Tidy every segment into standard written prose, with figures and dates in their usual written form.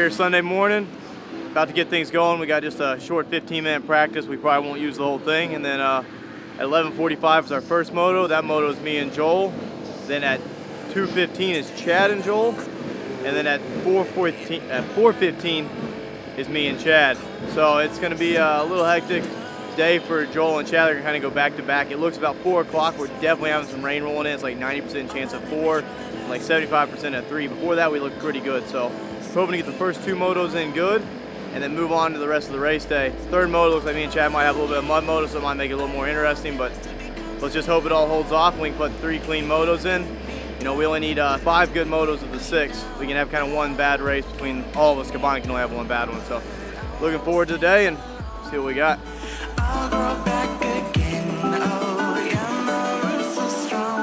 here Sunday morning, about to get things going. We got just a short 15-minute practice. We probably won't use the whole thing. And then at 11:45 is our first moto. That moto is me and Joel. Then at 2:15 is Chad and Joel. And then at 4:15 is me and Chad. So it's going to be a little hectic day for Joel and Chad. They're going to kind of go back to back. It looks about 4 o'clock. We're definitely having some rain rolling in. It's like 90% chance of 4, like 75% at 3. Before that, we looked pretty good. So we're hoping to get the first 2 motos in good and then move on to the rest of the race day. Third moto looks like me and Chad might have a little bit of mud moto, so it might make it a little more interesting, but let's just hope it all holds off and we can put 3 clean motos in. You know, we only need 5 good motos of the 6. We can have kind of one bad race between all of us combined. Can only have one bad one. So looking forward to the day and see what we got. I'll grow back again. Oh yeah, my roots are strong.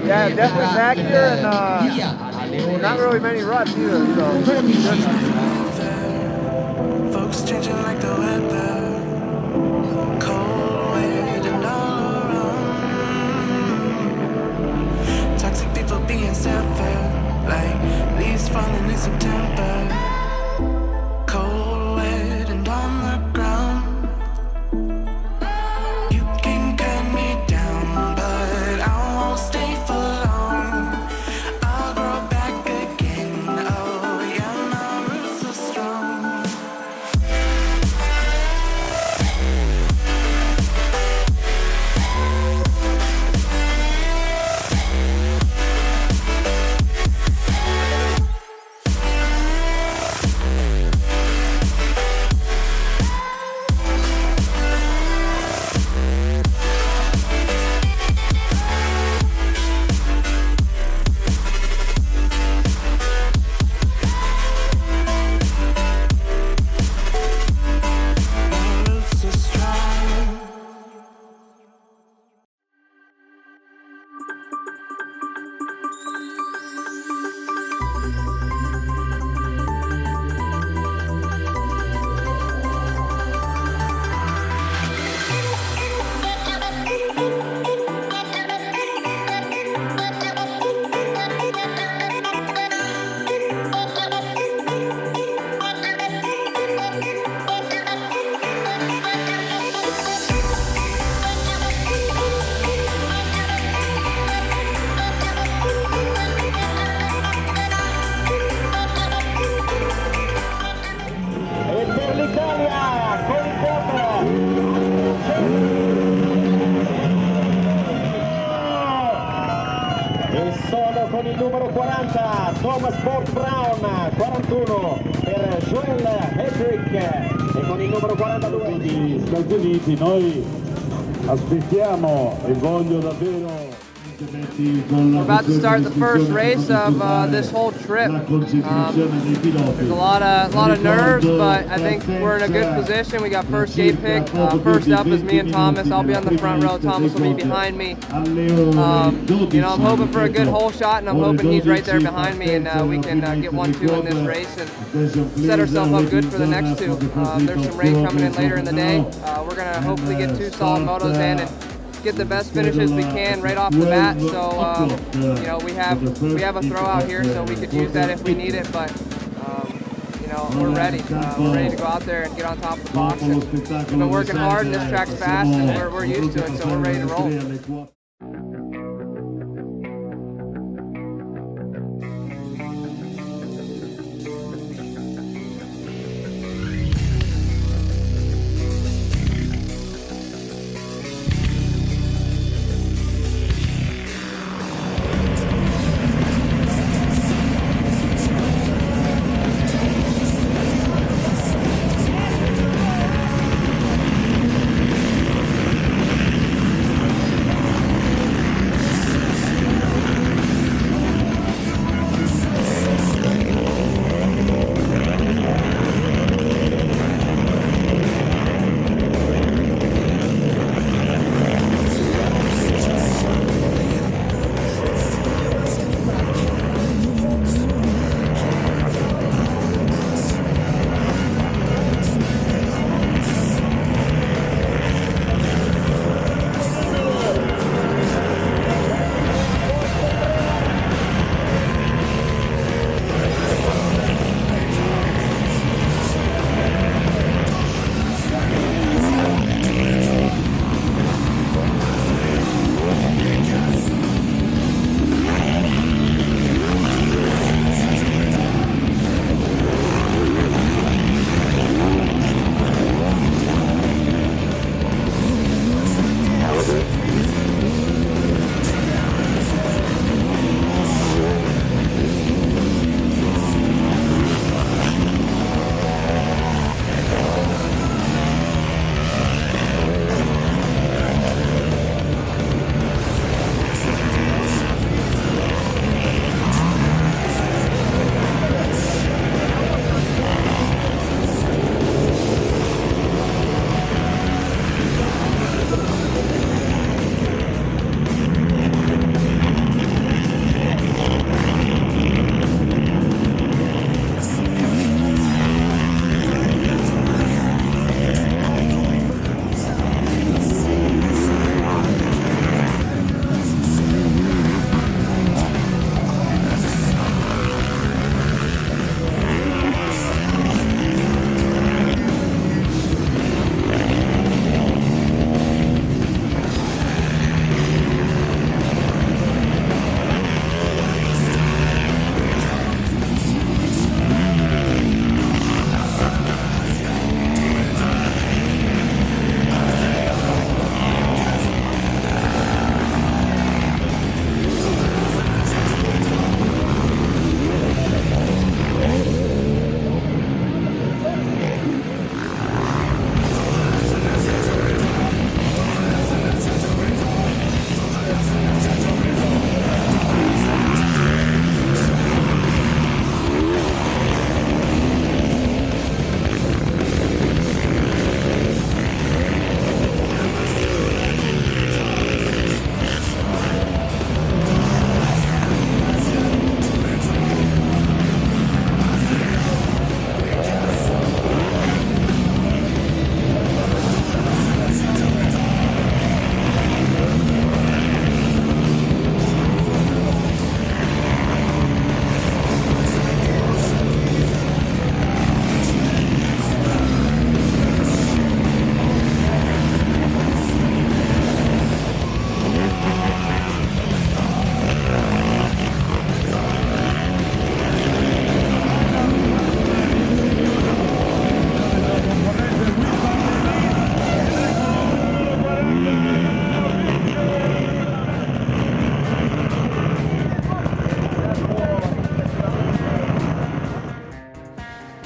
Yeah, definitely back here, and not really many ruts either. So Folks changing like the weather, cold wind and all around. Toxic people being severed, like leaves falling in September. Cold wind and on the ground. You can cut me down, but I won't stay for long. I'll grow back again. Oh yeah, my roots are strong. Con il numero 40 Thomas Ford Brown, 41 per Joel Hedrick e con il numero 42 di Stati Uniti. Noi aspettiamo e voglio davvero. We're about to start the first race of this whole trip. There's a lot of nerves, but I think we're in a good position. We got first gate pick. First up is me and Thomas. I'll be on the front row. Thomas will be behind me. You know, I'm hoping for a good hole shot, and I'm hoping he's right there behind me, and we can get 1-2 in this race and set ourselves up good for the next 2. There's some rain coming in later in the day. We're gonna hopefully get 2 solid motos in and get the best finishes we can right off the bat. So you know, we have a throw out here, so we could use that if we need it. But you know, we're ready. We're ready to go out there and get on top of the box. And we've been working hard, and this track's fast, and we're used to it, so we're ready to roll.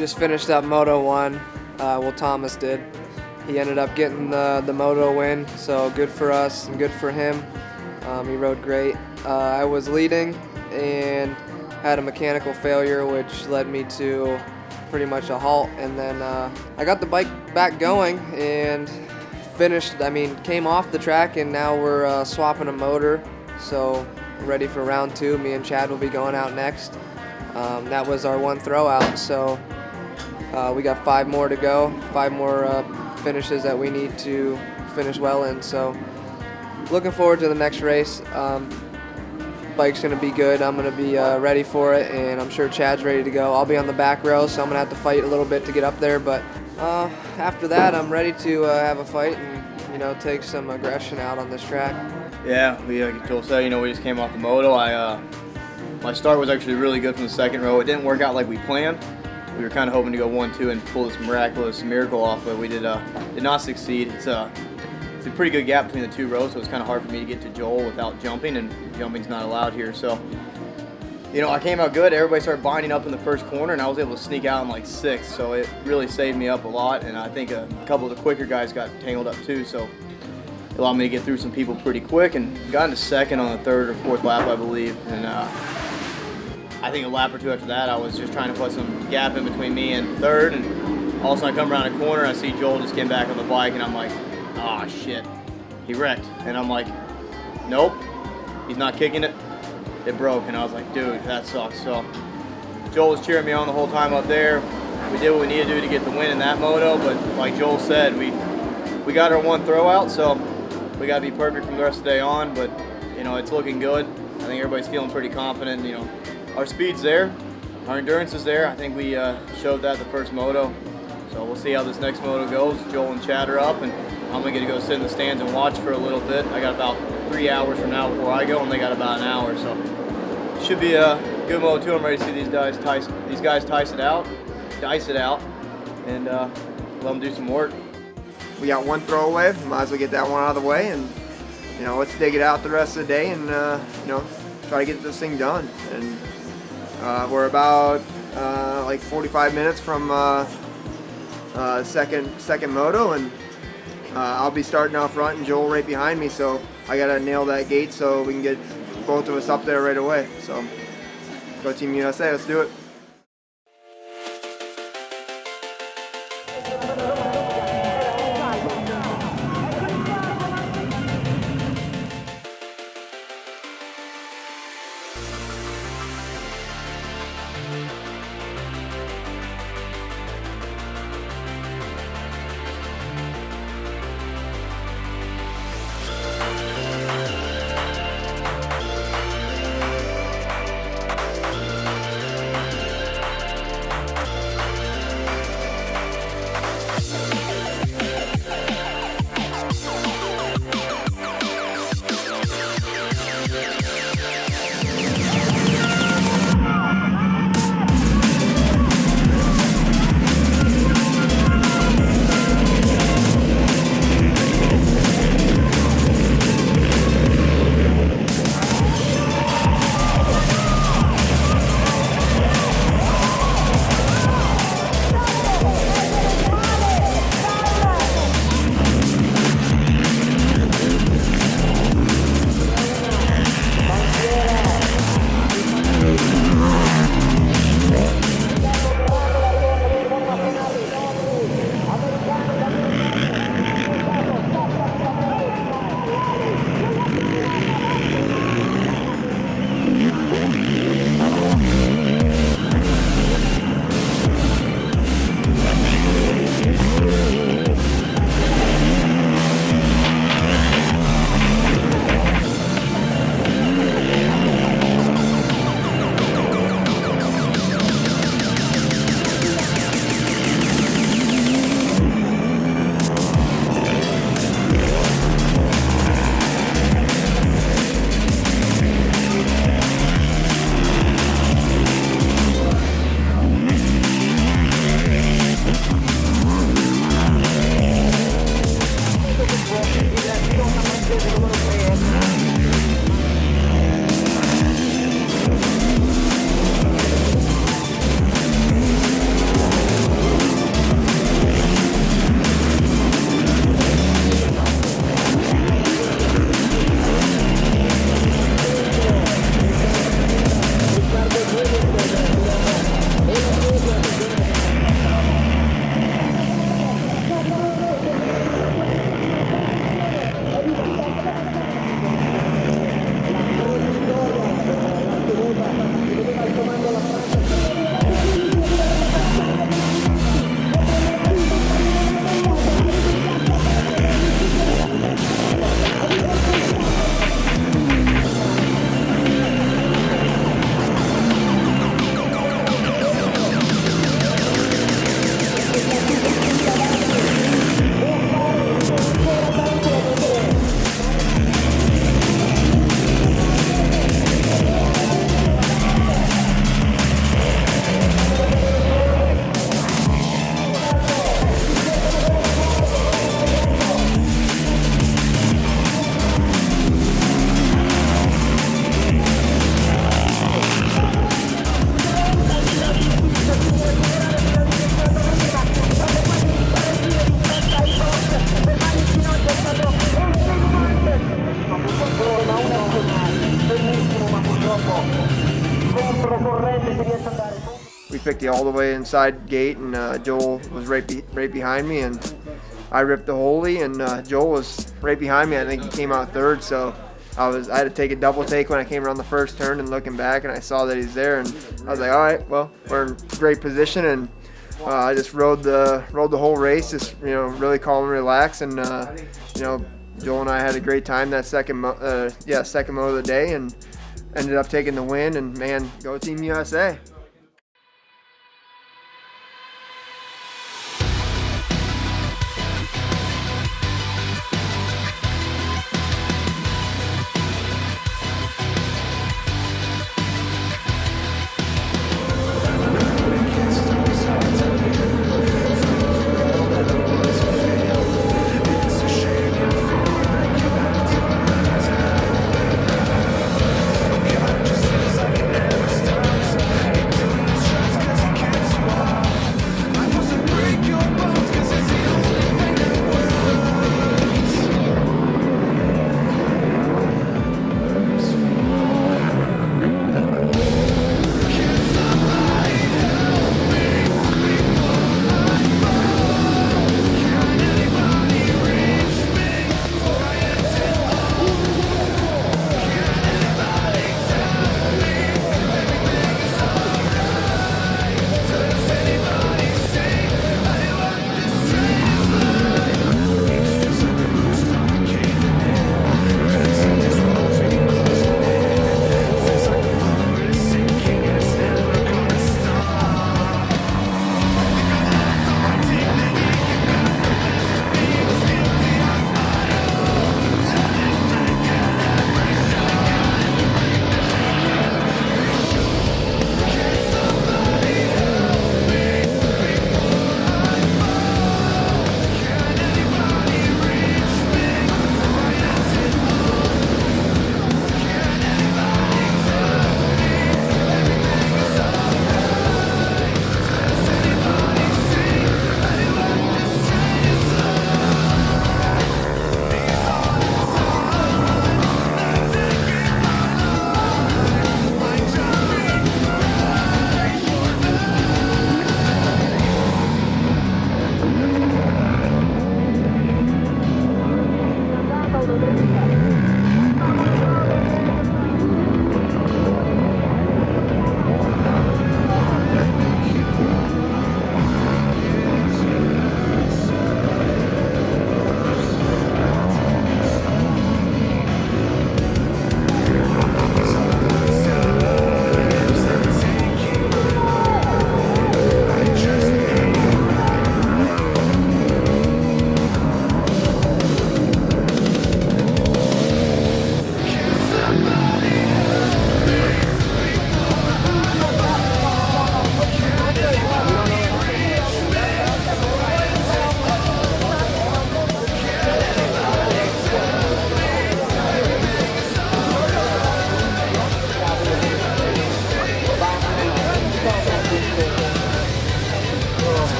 just finished up Moto 1. Well, Thomas did. He ended up getting the Moto win, so good for us and good for him. He rode great. I was leading and had a mechanical failure, which led me to pretty much a halt, and then I got the bike back going and came off the track, and now we're swapping a motor, so ready for round 2. Me and Chad will be going out next. That was our one throw out, so we got 5 more to go, 5 more finishes that we need to finish well in, so looking forward to the next race. Bike's going to be good. I'm going to be ready for it, and I'm sure Chad's ready to go. I'll be on the back row, so I'm going to have to fight a little bit to get up there, but after that, I'm ready to have a fight and, you know, take some aggression out on this track. Yeah, like Joel said, we just came off the moto. My start was actually really good from the second row. It didn't work out like we planned. We were kind of hoping to go 1-2 and pull this miraculous miracle off, but we did not succeed. It's a pretty good gap between the 2 rows, so it's kind of hard for me to get to Joel without jumping, and jumping's not allowed here. So, I came out good. Everybody started binding up in the first corner, and I was able to sneak out in like 6th, so it really saved me up a lot, and I think a couple of the quicker guys got tangled up too, so it allowed me to get through some people pretty quick and got into 2nd on the 3rd or 4th lap, I believe. And I think a lap or 2 after that, I was just trying to put some gap in between me and 3rd, and all of a sudden I come around a corner, I see Joel just came back on the bike, and I'm like, ah, shit, he wrecked. And I'm like, nope, he's not kicking it. It broke, and I was like, dude, that sucks. So Joel was cheering me on the whole time up there. We did what we needed to do to get the win in that moto, but like Joel said, we got our one throw out, so we got to be perfect from the rest of the day on, but it's looking good. I think everybody's feeling pretty confident. Our speed's there, our endurance is there. I think we showed that the first moto, so we'll see how this next moto goes. Joel and Chad are up, and I'm going to go sit in the stands and watch for a little bit. I got about 3 hours from now before I go, and they got about an hour, so should be a good moto too. I'm ready to see these guys dice it out, and let them do some work. We got one throwaway. Might as well get that one out of the way, and let's dig it out the rest of the day, and try to get this thing done. And we're about like 45 minutes from second moto, and I'll be starting out front and Joel right behind me, so I gotta nail that gate so we can get both of us up there right away. So go Team USA, let's do it. We picked the all the way inside gate, and Joel was right behind me, and I ripped the holy, and Joel was right behind me. I think he came out third, so I had to take a double take when I came around the first turn, and looking back, and I saw that he's there, and I was like, all right, well, we're in great position, and I just rode the whole race, just really calm and relax, and Joel and I had a great time that second moto of the day, and ended up taking the win. And man, go Team USA!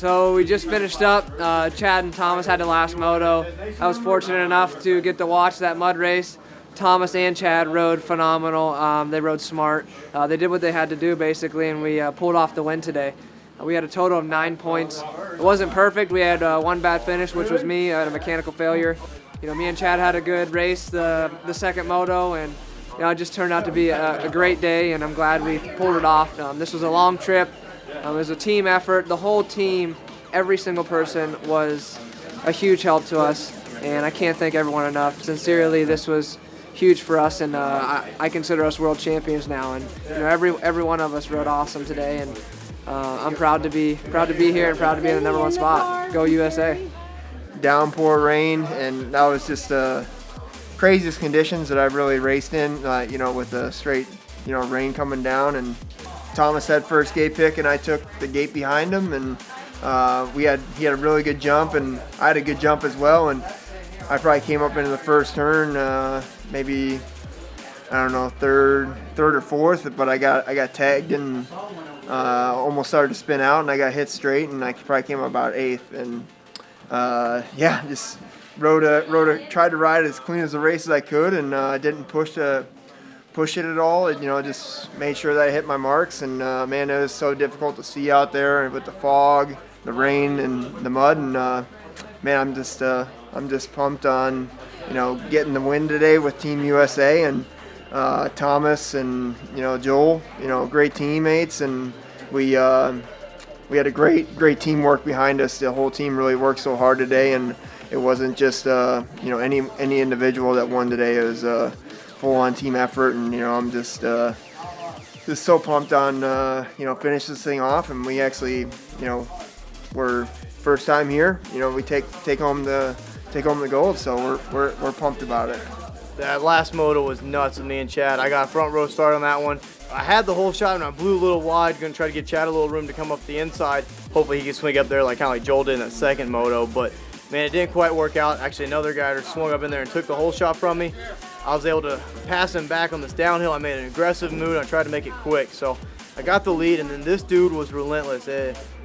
So we just finished up. Chad and Thomas had the last moto. I was fortunate enough to get to watch that mud race. Thomas and Chad rode phenomenal. They rode smart. They did what they had to do basically, and we pulled off the win today. We had a total of 9 points. It wasn't perfect. We had one bad finish, which was me. I had a mechanical failure. Me and Chad had a good race the second moto, and it just turned out to be a great day, and I'm glad we pulled it off. This was a long trip. It was a team effort. The whole team, every single person was a huge help to us, and I can't thank everyone enough. Sincerely, this was huge for us, and I consider us world champions now. And you know, every one of us rode awesome today, and I'm proud to be here and proud to be in the #1 spot. Go USA! Downpour rain, and that was just the craziest conditions that I've really raced in. You know, with the straight, you know, rain coming down, and Thomas had first gate pick, and I took the gate behind him, and he had a really good jump, and I had a good jump as well, and I probably came up into the first turn, maybe, I don't know, third or fourth, but I got tagged and almost started to spin out, and I got hit straight, and I probably came up about 8th, and yeah, just tried to ride as clean as the race as I could, and didn't push it at all. You know, just made sure that I hit my marks, and man, it was so difficult to see out there with the fog, the rain, and the mud, and man, I'm just pumped on, you know, getting the win today with Team USA, and Thomas and, you know, Joel, you know, great teammates, and we had a great teamwork behind us. The whole team really worked so hard today, and it wasn't just you know, any individual that won today. It was a full-on team effort, and you know, I'm just so pumped on you know, finish this thing off, and we actually, you know, we're first time here. You know, we take home the gold, so we're pumped about it. That last moto was nuts with me and Chad. I got a front row start on that one. I had the whole shot, and I blew a little wide, going to try to get Chad a little room to come up the inside. Hopefully he can swing up there kind of like Joel did in that second moto, but man, it didn't quite work out. Actually, another guy swung up in there and took the whole shot from me. I was able to pass him back on this downhill. I made an aggressive move, and I tried to make it quick. So I got the lead, and then this dude was relentless.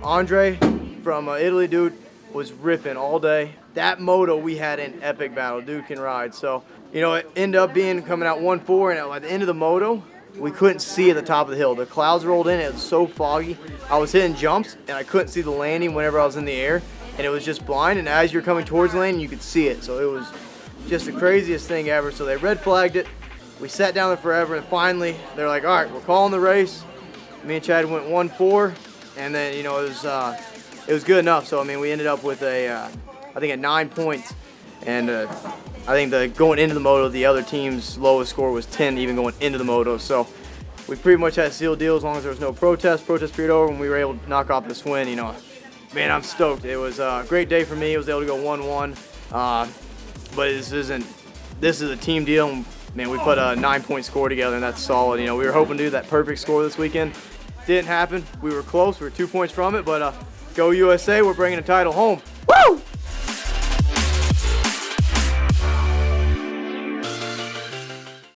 Andre from Italy, dude, was ripping all day. That moto, we had an epic battle. Dude can ride. So, you know, it ended up coming out 1-4, and at the end of the moto, we couldn't see at the top of the hill. The clouds rolled in, it was so foggy. I was hitting jumps, and I couldn't see the landing whenever I was in the air, and it was just blind, and as you're coming towards the landing, you could see it. So it was just the craziest thing ever. So they red flagged it. We sat down there forever, and finally, they're like, all right, we're calling the race. Me and Chad went 1-4, and then, you know, it was good enough. So, I mean, we ended up with I think at 9 points, and I think going into the moto, the other team's lowest score was 10 even going into the moto. So we pretty much had a sealed deal as long as there was no protest period over, and we were able to knock off this win. You know, man, I'm stoked. It was a great day for me. I was able to go 1-1, but this is a team deal. And, man, we put a 9-point score together, and that's solid. You know, we were hoping to do that perfect score this weekend. Didn't happen. We were close. We were 2 points from it, but go USA. We're bringing the title home. Woo!